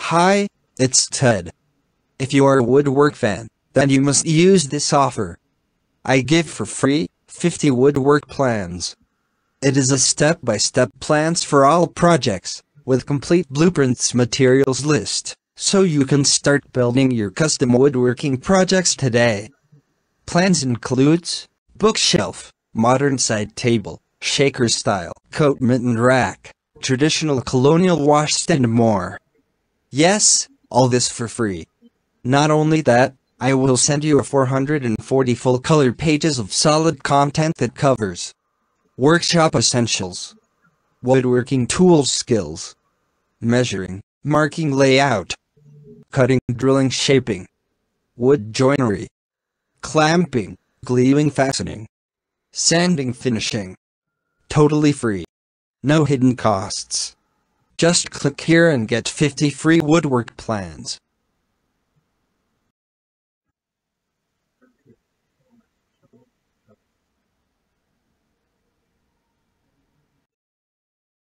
Hi, it's Ted. If you are a woodwork fan, then you must use this offer. I give for free 50 woodwork plans. It is a step-by-step plans for all projects, with complete blueprints materials list, so you can start building your custom woodworking projects today. Plans includes bookshelf, modern side table, shaker style, coat mitten rack, traditional colonial washstand and more. Yes, all this for free. Not only that, I will send you a 440 full-color pages of solid content that covers workshop essentials, woodworking tools skills, measuring, marking layout, cutting, drilling, shaping, wood joinery, clamping, gluing, fastening, sanding, finishing. Totally free. No hidden costs. Just click here and get 50 free woodwork plans.